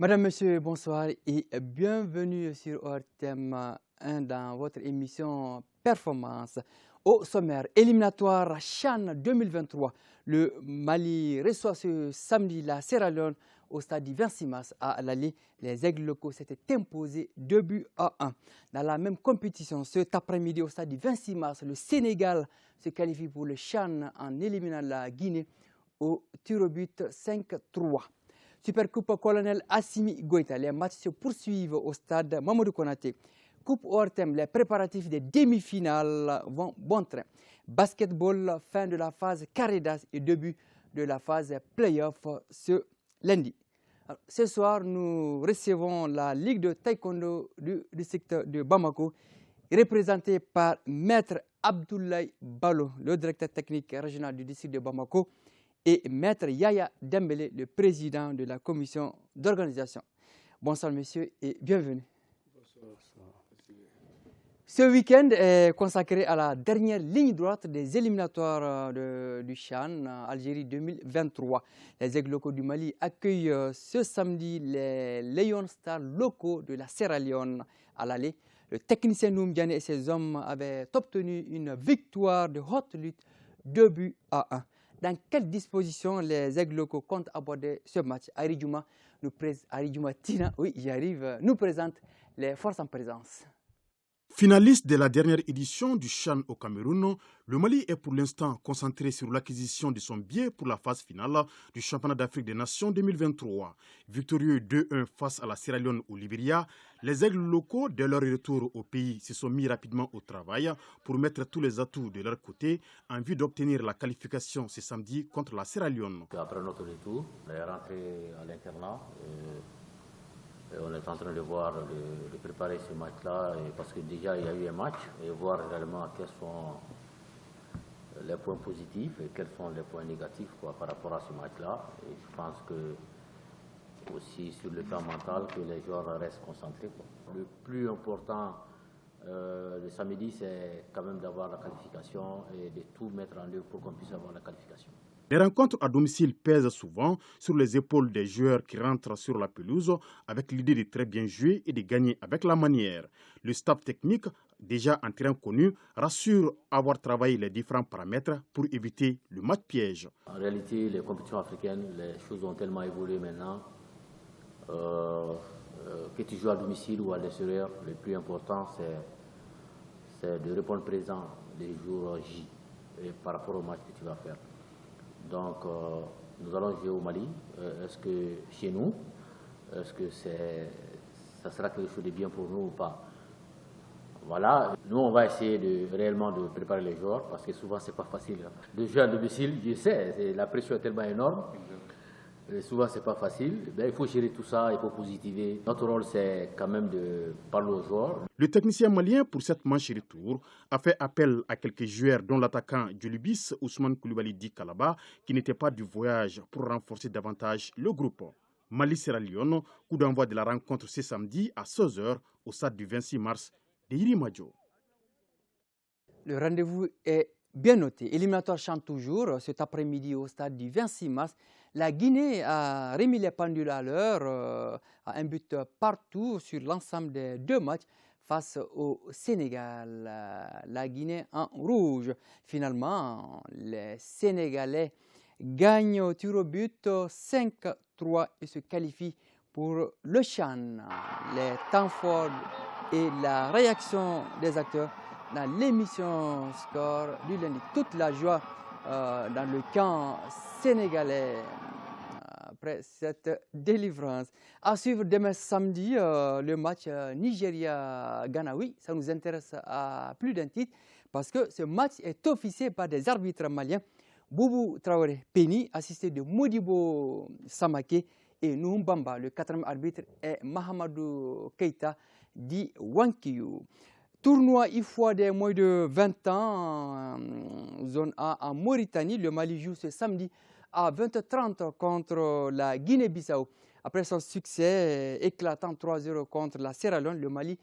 Madame, Monsieur, bonsoir et bienvenue sur ORTM 1 dans votre émission Performance. Au sommaire, éliminatoire CHAN 2023, le Mali reçoit ce samedi la Sierra Leone au stade du 26 mars à l'aller. Les aigles locaux s'étaient imposés 2-1. Dans la même compétition, cet après-midi au stade du 26 mars, le Sénégal se qualifie pour le CHAN en éliminant la Guinée au tir au but 5-3. Supercoupe Colonel Assimi Goïta. Les matchs se poursuivent au stade Mamadou Konaté. Coupe ORTM, les préparatifs des demi-finales vont bon train. Basketball, fin de la phase carré d'as et début de la phase play-off ce lundi. Alors, ce soir, nous recevons la Ligue de taekwondo du district de Bamako, représentée par Maître Abdoulaye Balo, le directeur technique régional du district de Bamako, et Maître Yaya Dembélé, le président de la commission d'organisation. Bonsoir messieurs et bienvenue. Bonsoir. Ce week-end est consacré à la dernière ligne droite des éliminatoires du CHAN Algérie 2023. Les aigles locaux du Mali accueillent ce samedi les Lion Stars locaux de la Sierra Leone à l'aller. Le technicien Noumdiane et ses hommes avaient obtenu une victoire de haute lutte 2-1. Dans quelles dispositions les aigles locaux comptent aborder ce match? Ari Djouma Tina, oui, j'arrive, nous présente les forces en présence. Finaliste de la dernière édition du CHAN au Cameroun, le Mali est pour l'instant concentré sur l'acquisition de son billet pour la phase finale du Championnat d'Afrique des Nations 2023. Victorieux 2-1 face à la Sierra Leone au Libéria, les aigles locaux, dès leur retour au pays, se sont mis rapidement au travail pour mettre tous les atouts de leur côté en vue d'obtenir la qualification ce samedi contre la Sierra Leone. Après notre retour, on est rentré à l'internat. Et on est en train de voir, de préparer ce match-là, parce que déjà il y a eu un match, et voir réellement quels sont les points positifs et quels sont les points négatifs par rapport à ce match-là. Et je pense que aussi sur le plan mental, que les joueurs restent concentrés. Le plus important le samedi, c'est quand même d'avoir la qualification et de tout mettre en œuvre pour qu'on puisse avoir la qualification. Les rencontres à domicile pèsent souvent sur les épaules des joueurs qui rentrent sur la pelouse avec l'idée de très bien jouer et de gagner avec la manière. Le staff technique, déjà en terrain connu, rassure avoir travaillé les différents paramètres pour éviter le match piège. En réalité, les compétitions africaines, les choses ont tellement évolué maintenant que tu joues à domicile ou à l'extérieur. Le plus important, c'est de répondre présent les jours J et par rapport au match que tu vas faire. Donc, nous allons jouer au Mali. Est-ce que chez nous, est-ce que ça sera quelque chose de bien pour nous ou pas? Voilà. Nous, on va essayer réellement de préparer les joueurs parce que souvent, c'est pas facile. De jouer à domicile, je sais, la pression est tellement énorme. Et souvent, c'est pas facile. Il faut gérer tout ça, il faut positiver. Notre rôle, c'est quand même de parler aux joueurs. Le technicien malien, pour cette manche retour, a fait appel à quelques joueurs, dont l'attaquant Djolibis Ousmane Koulibaly Di Kalaba, qui n'était pas du voyage pour renforcer davantage le groupe. Mali-Sierra Leone, coup d'envoi de la rencontre ce samedi à 16h au stade du 26 mars de Irimadjo. Le rendez-vous est bien noté. Éliminatoire chante toujours cet après-midi au stade du 26 mars. La Guinée a remis les pendules à l'heure à un but partout sur l'ensemble des deux matchs face au Sénégal. La Guinée en rouge. Finalement, les Sénégalais gagnent au tir au but 5-3 et se qualifient pour le CHAN. Les temps forts et la réaction des acteurs dans l'émission Score du lundi. Toute la joie dans le camp sénégalais après cette délivrance. À suivre demain samedi, le match Nigeria-Ghana. Oui, ça nous intéresse à plus d'un titre parce que ce match est officié par des arbitres maliens. Boubou Traoré Penny, assisté de Modibo Samake, et Numbamba, le quatrième arbitre, est Mahamadou Keita dit Wankiyu. Tournoi IFOA des moins de 20 ans, zone A en Mauritanie. Le Mali joue ce samedi à 20h30 contre la Guinée-Bissau. Après son succès éclatant 3-0 contre la Sierra Leone, le Mali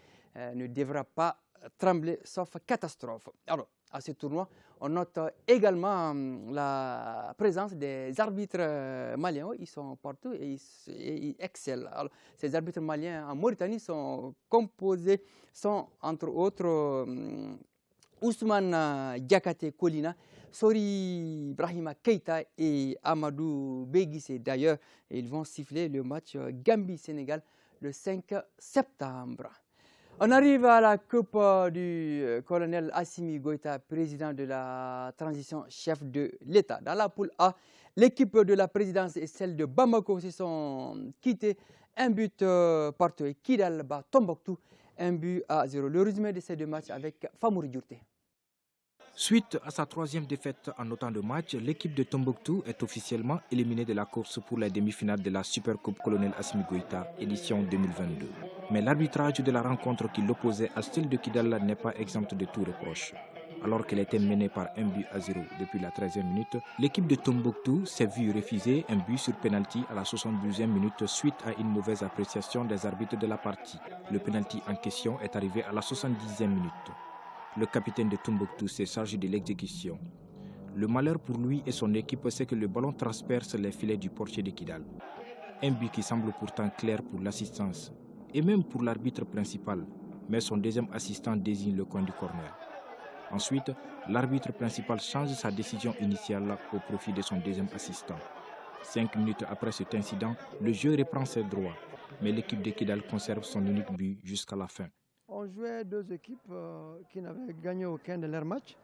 ne devra pas trembler sauf catastrophe. Alors, à ce tournoi. On note également la présence des arbitres maliens. Ils sont partout et ils excellent. Alors, ces arbitres maliens en Mauritanie sont entre autres Ousmane Diakate Kolina, Sori Brahima Keita et Amadou Beguissé. D'ailleurs, ils vont siffler le match Gambie-Sénégal le 5 septembre. On arrive à la coupe du colonel Assimi Goïta, président de la transition, chef de l'État. Dans la poule A, l'équipe de la présidence et celle de Bamako se sont quittées. Un but partout et Kidal bat Tombouctou, 1-0. Le résumé de ces deux matchs avec Famouri Djourté. Suite à sa 3e défaite en autant de matchs, l'équipe de Tombouctou est officiellement éliminée de la course pour la demi-finale de la Supercoupe Colonel Assimi Goïta, édition 2022. Mais l'arbitrage de la rencontre qui l'opposait à celle de Kidal n'est pas exempt de tout reproche. Alors qu'elle était menée par 1-0 depuis la 13e minute, l'équipe de Tombouctou s'est vue refuser un but sur penalty à la 72e minute suite à une mauvaise appréciation des arbitres de la partie. Le penalty en question est arrivé à la 70e minute. Le capitaine de Tombouctou s'est chargé de l'exécution. Le malheur pour lui et son équipe, c'est que le ballon transperce les filets du portier de Kidal. Un but qui semble pourtant clair pour l'assistance et même pour l'arbitre principal, mais son deuxième assistant désigne le coin du corner. Ensuite, l'arbitre principal change sa décision initiale au profit de son deuxième assistant. 5 minutes après cet incident, le jeu reprend ses droits, mais l'équipe de Kidal conserve son unique but jusqu'à la fin. On jouait deux équipes qui n'avaient gagné aucun de leurs matchs.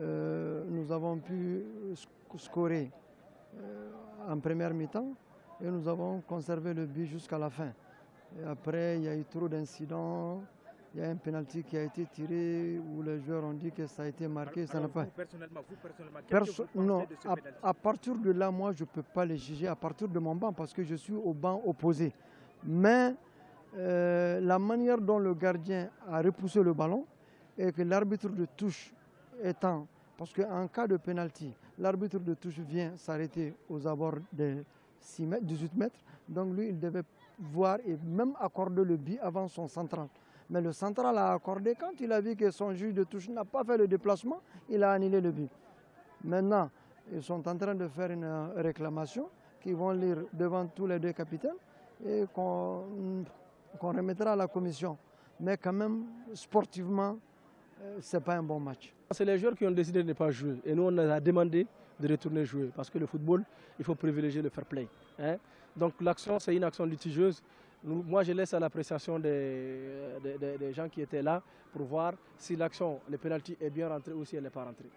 Nous avons pu scorer en première mi-temps et nous avons conservé le but jusqu'à la fin. Et après, il y a eu trop d'incidents. Il y a un penalty qui a été tiré où les joueurs ont dit que ça a été marqué. Alors, ça n'a pas... personnellement, Non, à partir de là, moi, je ne peux pas les juger à partir de mon banc parce que je suis au banc opposé. Mais la manière dont le gardien a repoussé le ballon et que l'arbitre de touche étant, parce qu'en cas de penalty, l'arbitre de touche vient s'arrêter aux abords de 18 mètres, donc lui il devait voir et même accorder le but avant son central. Mais le central a accordé quand il a vu que son juge de touche n'a pas fait le déplacement, il a annulé le but. Maintenant, ils sont en train de faire une réclamation qu'ils vont lire devant tous les deux capitaines et qu'on remettra à la commission. Mais quand même, sportivement, ce n'est pas un bon match. C'est les joueurs qui ont décidé de ne pas jouer. Et nous, on a demandé de retourner jouer. Parce que le football, il faut privilégier le fair play. Hein? Donc l'action, c'est une action litigeuse. Moi, je laisse à l'appréciation des gens qui étaient là pour voir si l'action, le penalty est bien rentré ou si elle n'est pas rentrée.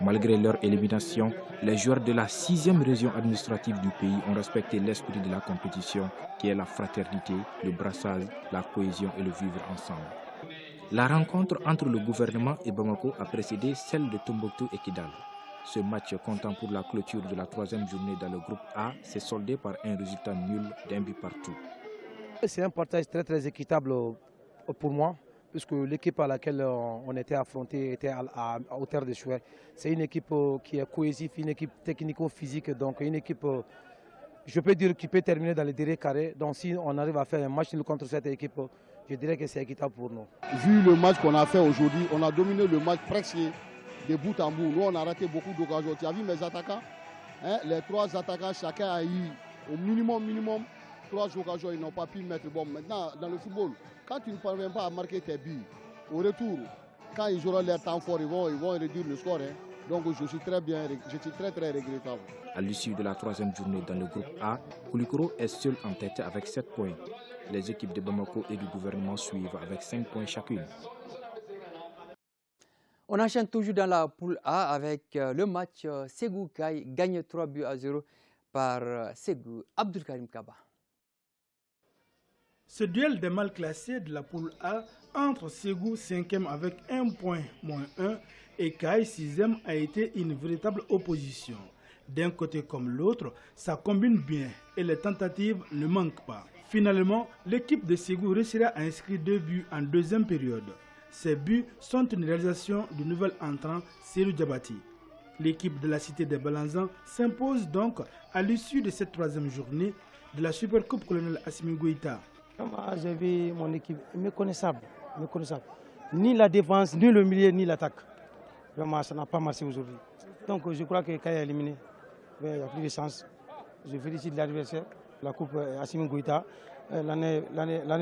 Malgré leur élimination, les joueurs de la 6e région administrative du pays ont respecté l'esprit de la compétition, qui est la fraternité, le brassage, la cohésion et le vivre ensemble. La rencontre entre le gouvernement et Bamako a précédé celle de Tombouctou et Kidal. Ce match comptant pour la clôture de la 3e journée dans le groupe A s'est soldé par un résultat nul d'1 but partout. C'est un partage très équitable pour moi, puisque l'équipe à laquelle on était affronté était à hauteur de choix. C'est une équipe qui est cohésive, une équipe technico-physique, donc une équipe, je peux dire, qui peut terminer dans les derniers carrés. Donc si on arrive à faire un match nul contre cette équipe, je dirais que c'est équitable pour nous. Vu le match qu'on a fait aujourd'hui, on a dominé le match presque de bout en bout. Nous, on a raté beaucoup d'occasions. Tu as vu mes attaquants, hein? Les 3 attaquants, chacun a eu au minimum 3 occasions, ils n'ont pas pu mettre. Bon, maintenant, dans le football, quand tu ne parviens pas à marquer tes buts, au retour, quand ils auront leur temps fort, ils vont réduire le score. Hein. Donc, je suis très regrettable. À l'issue de la 3e journée dans le groupe A, Koulikoro est seul en tête avec 7 points. Les équipes de Bamako et du gouvernement suivent avec 5 points chacune. On enchaîne toujours dans la poule A avec le match Ségou-Kaï, gagné 3-0 par Ségou. Abdul Karim Kaba. Ce duel des mal classés de la poule A entre Ségou 5e avec 1 point moins 1 et Kaï 6e a été une véritable opposition. D'un côté comme l'autre, ça combine bien et les tentatives ne manquent pas. Finalement, l'équipe de Ségou réussira à inscrire 2 buts en 2e période. Ces buts sont une réalisation du nouvel entrant Serou Diabati. L'équipe de la cité des Balanzans s'impose donc à l'issue de cette 3e journée de la Supercoupe Colonel Assimi Goïta. J'ai vu mon équipe méconnaissable. Ni la défense, ni le milieu, ni l'attaque. Vraiment, ça n'a pas marché aujourd'hui. Donc je crois que Kay est éliminé. Il n'y a plus de chance. Je félicite l'adversaire, la Coupe Assimi Goïta. L'année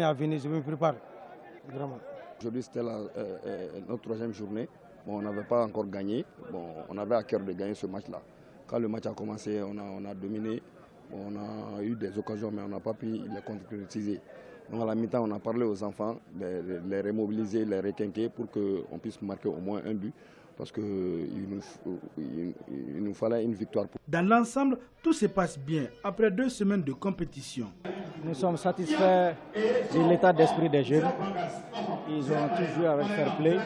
à venir, je me prépare. Vraiment. Aujourd'hui, c'était notre troisième journée. Bon, on n'avait pas encore gagné. Bon, on avait à cœur de gagner ce match-là. Quand le match a commencé, on a dominé. Bon, on a eu des occasions, mais on n'a pas pu les concrétiser. Donc à la mi-temps, on a parlé aux enfants de les remobiliser, les requinquer pour qu'on puisse marquer au moins un but. Parce qu'il nous fallait une victoire. Dans l'ensemble, tout se passe bien après 2 semaines de compétition. Nous sommes satisfaits de l'état d'esprit des jeunes. Ils ont tous joué avec fair play,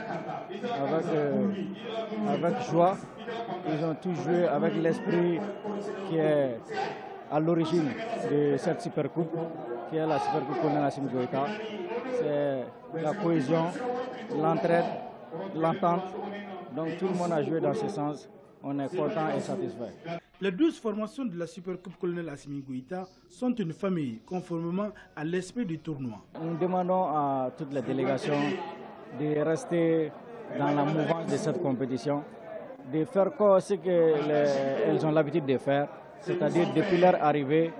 avec joie. Ils ont tous joué avec l'esprit qui est à l'origine de cette Supercoupe, qui est la Supercoupe colonel Assimi Goïta. C'est la cohésion, l'entraide, l'entente. Donc tout le monde a joué dans ce sens. On est content et satisfait. Les 12 formations de la Supercoupe colonel Assimi Goïta sont une famille, conformément à l'esprit du tournoi. Nous demandons à toutes les délégations de rester dans la mouvance de cette compétition, de faire ce qu'elles ont l'habitude de faire, c'est-à-dire depuis leur arrivée,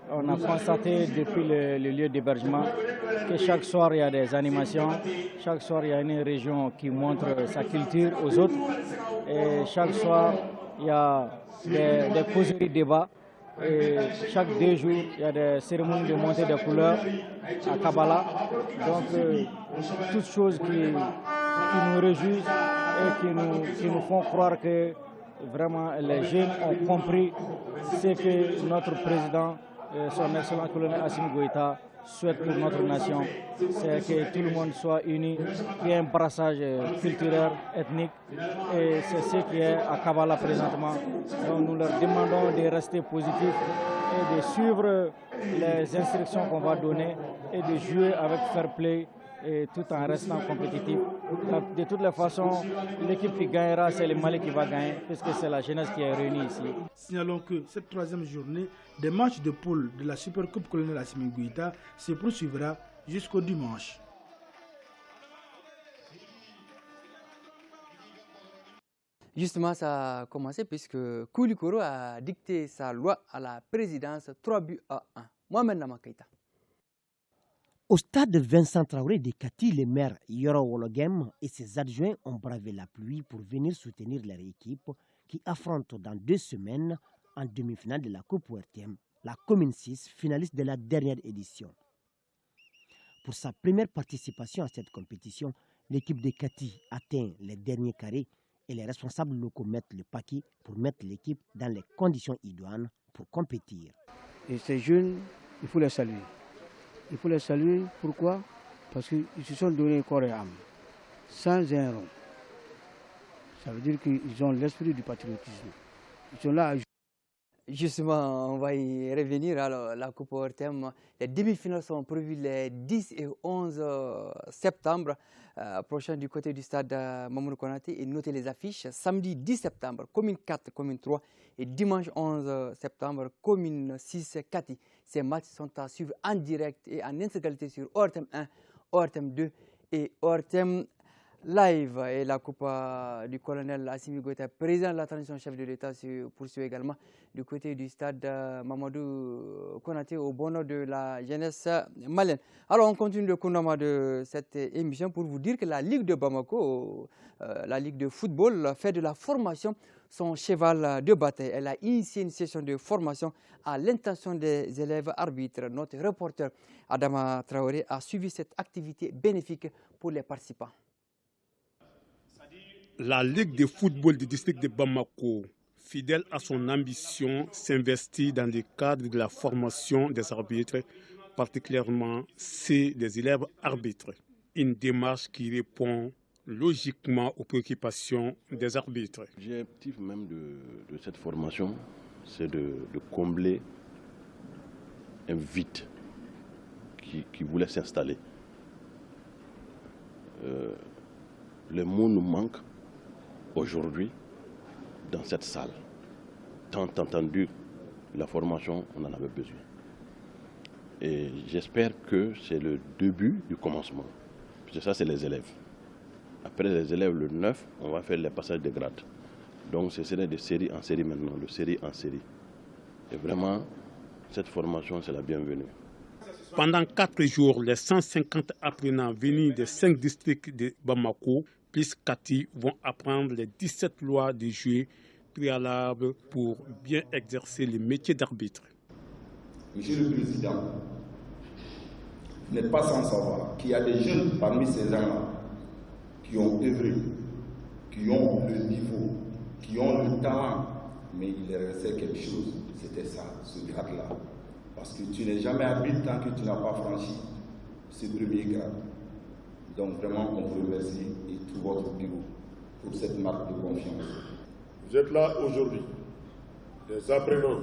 on a constaté depuis le lieu d'hébergement que chaque soir il y a des animations, chaque soir il y a une région qui montre sa culture aux autres et chaque soir il y a des causeries débats et chaque 2 jours il y a des cérémonies de montée des couleurs à Kabbalah. Donc toutes choses qui nous réjouissent et qui nous font croire que vraiment les jeunes ont compris ce que notre président, son excellent colonel Assimi Goïta, souhaite pour notre nation. C'est que tout le monde soit uni, qu'il y ait un brassage culturel, ethnique. Et c'est ce qui est à Kabbalah présentement. Donc nous leur demandons de rester positifs et de suivre les instructions qu'on va donner et de jouer avec fair play et tout en restant compétitif. De toutes les façons, l'équipe qui gagnera, c'est le Mali qui va gagner, puisque c'est la jeunesse qui est réunie ici. Signalons que cette 3e journée des matchs de poule de la Supercoupe colonel Assimi Goïta se poursuivra jusqu'au dimanche. Justement, ça a commencé puisque Koulikoro a dicté sa loi à la présidence 3-1. Mohamed Namakaita. Au stade Vincent Traoré de Kati, le maire Yoro Wologem et ses adjoints ont bravé la pluie pour venir soutenir leur équipe qui affronte dans 2 semaines en demi-finale de la Coupe ORTM, la commune 6, finaliste de la dernière édition. Pour sa première participation à cette compétition, l'équipe de Kati atteint les derniers carrés et les responsables locaux mettent le paquet pour mettre l'équipe dans les conditions idoines pour compétir. Et ces jeunes, il faut les saluer. Il faut les saluer, pourquoi? Parce qu'ils se sont donnés corps et âme, sans un rond. Ça veut dire qu'ils ont l'esprit du patriotisme. Ils sont là à... Justement, on va y revenir. Alors, la Coupe ORTM, les demi-finales sont prévues les 10 et 11 septembre prochain du côté du stade Mamoudou Konaté. Et notez les affiches. Samedi 10 septembre, commune 4, commune 3. Et dimanche 11 septembre, commune 6, Kati. Ces matchs sont à suivre en direct et en intégralité sur ORTM 1, ORTM 2 et ORTM Live. Et la Coupe du colonel Assimi Goïta, président de la transition chef de l'État, se poursuit également du côté du stade Mamadou Konaté au bonheur de la jeunesse malienne. Alors on continue le chronomètre de cette émission pour vous dire que la Ligue de Bamako, la Ligue de football, fait de la formation son cheval de bataille. Elle a initié une session de formation à l'intention des élèves arbitres. Notre reporter Adama Traoré a suivi cette activité bénéfique pour les participants. La Ligue de football du district de Bamako, fidèle à son ambition, s'investit dans le cadre de la formation des arbitres, particulièrement ceux des élèves arbitres. Une démarche qui répond logiquement aux préoccupations des arbitres. L'objectif même de cette formation, c'est de combler un vide qui voulait s'installer. Le mot nous manque aujourd'hui dans cette salle. Tant entendu la formation, on en avait besoin. Et j'espère que c'est le début du commencement. Parce que ça, c'est les élèves. Après les élèves, le 9, on va faire les passages de grade. Donc ce serait de série en série maintenant, de série en série. Et vraiment, cette formation, c'est la bienvenue. Pendant 4 jours, les 150 apprenants venus des 5 districts de Bamako, plus Kati, vont apprendre les 17 lois de jeu préalables pour bien exercer le métier d'arbitre. Monsieur le Président, vous n'êtes pas sans savoir qu'il y a des jeunes parmi ces gens-là qui ont œuvré, qui ont le niveau, qui ont le talent, mais il leur restait quelque chose, c'était ça, ce grade-là. Parce que tu n'es jamais arbitre tant que tu n'as pas franchi ce premier grade. Donc vraiment, on vous remercie et tout votre bureau pour cette marque de confiance. Vous êtes là aujourd'hui, des apprenants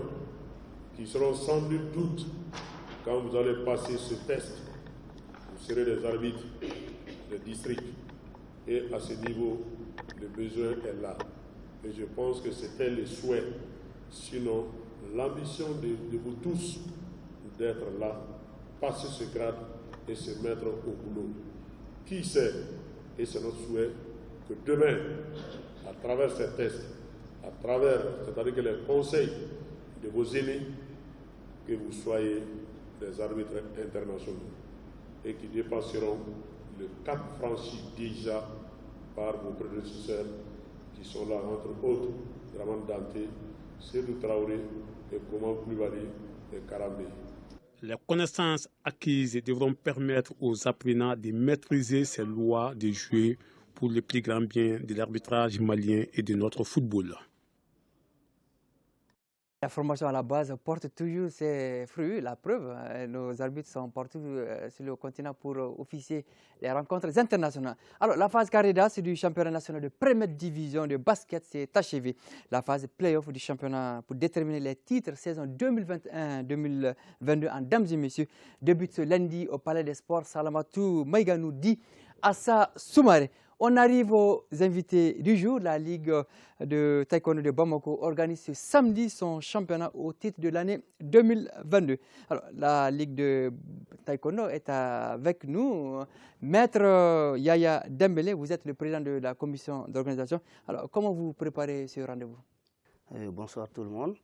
qui seront sans nul doute, quand vous allez passer ce test, vous serez des arbitres de district. Et à ce niveau, le besoin est là. Et je pense que c'était le souhait, sinon l'ambition de vous tous d'être là, passer ce grade et se mettre au boulot. Qui sait, et c'est notre souhait, que demain, à travers ces tests, à travers, c'est-à-dire que les conseils de vos aînés, que vous soyez des arbitres internationaux et qui dépasseront le cap franchi déjà par vos prédécesseurs qui sont là, entre autres, Dramane Danté, Sédou Traoré et Kouma Koulibaly et Karambe. Les connaissances acquises devront permettre aux apprenants de maîtriser ces lois de jeu pour le plus grand bien de l'arbitrage malien et de notre football. La formation à la base porte toujours ses fruits, la preuve. Nos arbitres sont partout sur le continent pour officier les rencontres internationales. Alors, la phase carré d'as du championnat national de première division de basket s'est achevée. La phase play-off du championnat pour déterminer les titres saison 2021-2022 en dames et messieurs débute ce lundi au Palais des Sports Salamatou Maïganou dit Assa Soumaré. On arrive aux invités du jour. La Ligue de taekwondo de Bamako organise ce samedi son championnat au titre de l'année 2022. Alors, la Ligue de taekwondo est avec nous. Maître Yaya Dembélé, vous êtes le président de la commission d'organisation. Alors, comment vous préparez ce rendez-vous? Bonsoir tout le monde.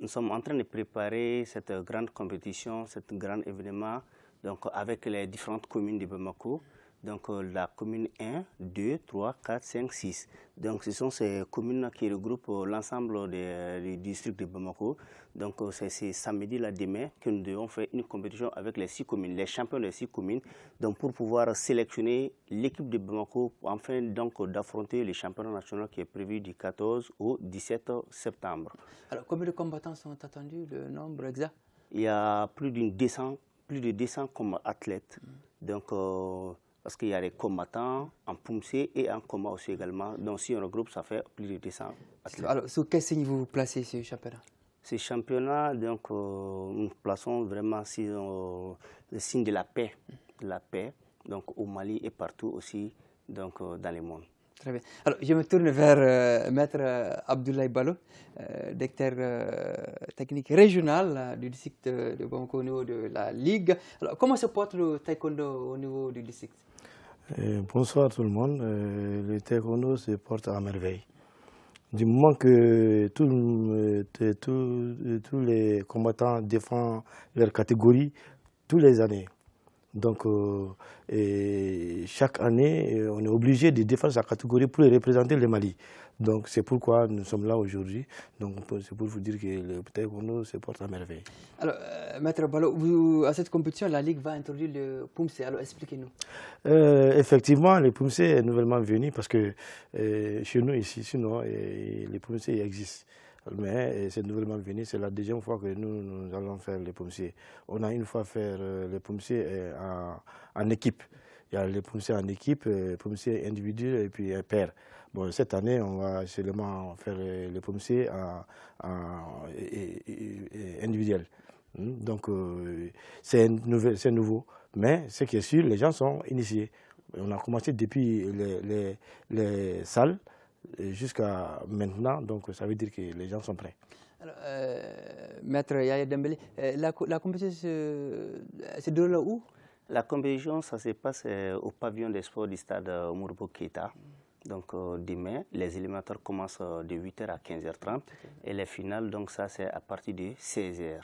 Nous sommes en train de préparer cette grande compétition, cet grand événement donc, avec les différentes communes de Bamako. Donc la commune 1, 2, 3, 4, 5, 6. Donc ce sont ces communes qui regroupent l'ensemble des districts de Bamako. Donc c'est samedi, là, demain, que nous devons faire une compétition avec les 6 communes, les champions des 6 communes, donc pour pouvoir sélectionner l'équipe de Bamako afin donc d'affronter le championnat national qui est prévu du 14 au 17 septembre. Alors combien de combattants sont attendus, le nombre exact? Il y a plus de 200 comme athlètes. Donc parce qu'il y a des combattants en Poumsé et en Koma aussi également. Donc si on regroupe, ça fait plus de 200 athlètes. Alors, sous quel signe vous placez ce championnat? Ce championnat, donc, nous plaçons vraiment sur le signe de la paix, donc au Mali et partout aussi, donc dans le monde. Très bien. Alors, je me tourne vers Maître Abdoulaye Ballo, directeur technique régional du district de Bamako au niveau de la Ligue. Alors, comment se porte le taekwondo au niveau du district? Bonsoir tout le monde. Le taekwondo se porte à merveille. Du moment que tous les combattants défendent leur catégorie tous les années. Donc, chaque année, on est obligé de défendre sa catégorie pour représenter le Mali. Donc, c'est pourquoi nous sommes là aujourd'hui. Donc, c'est pour vous dire que le taekwondo se porte à merveille. Alors, Maître Ballo, à cette compétition, la Ligue va introduire le Poumsé. Alors, expliquez-nous. Effectivement, le Poumsé est nouvellement venu parce que chez nous, ici, sinon, les Poumsé existent. Mais c'est nouvellement venu, c'est la deuxième fois que nous allons faire les pompiers. On a une fois fait les pompiers en équipe. Il y a les pompiers en équipe, les pompiers individuels et puis un pair. Bon, cette année, on va seulement faire les pompiers individuels. Donc, c'est nouveau. Mais ce qui est sûr, les gens sont initiés. On a commencé depuis les salles jusqu'à maintenant, donc ça veut dire que les gens sont prêts. Alors, Maître Yaya Dembélé, la compétition se déroule où? La compétition, ça se passe au pavillon des sports du stade Modibo Keïta. Donc demain, les éliminatoires commencent de 8h à 15h30 et les finales, donc ça c'est à partir de 16h.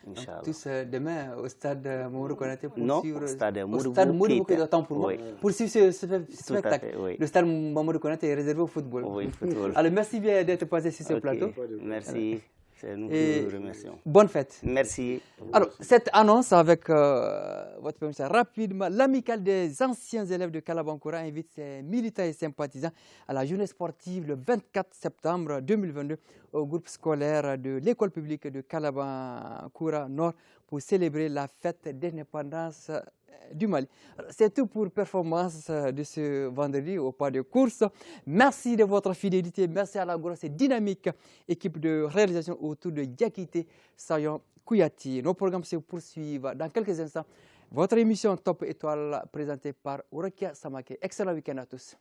Inch'Allah. Tous demain au stade Mamadou Konaté pour non, suivre... stade Modibo Keïta, autant pour moi. Pour suivre ce spectacle. Oui. Le stade Mamadou Konaté est réservé au football. Oui, football. Alors merci bien d'être passé sur ce plateau. Merci. C'est nous qui vous remercions. Bonne fête. Merci. Alors, cette annonce avec votre permission rapidement, l'amicale des anciens élèves de Kalabankoura invite ses militants et sympathisants à la journée sportive le 24 septembre 2022 au groupe scolaire de l'école publique de Kalabankoura Nord pour célébrer la fête d'indépendance du Mali. C'est tout pour Performance de ce vendredi au pas de course. Merci de votre fidélité. Merci à la grosse et dynamique équipe de réalisation autour de Diakité Sayon Kouyati. Nos programmes se poursuivent dans quelques instants. Votre émission Top Étoile présentée par Urakia Samake. Excellent week-end à tous.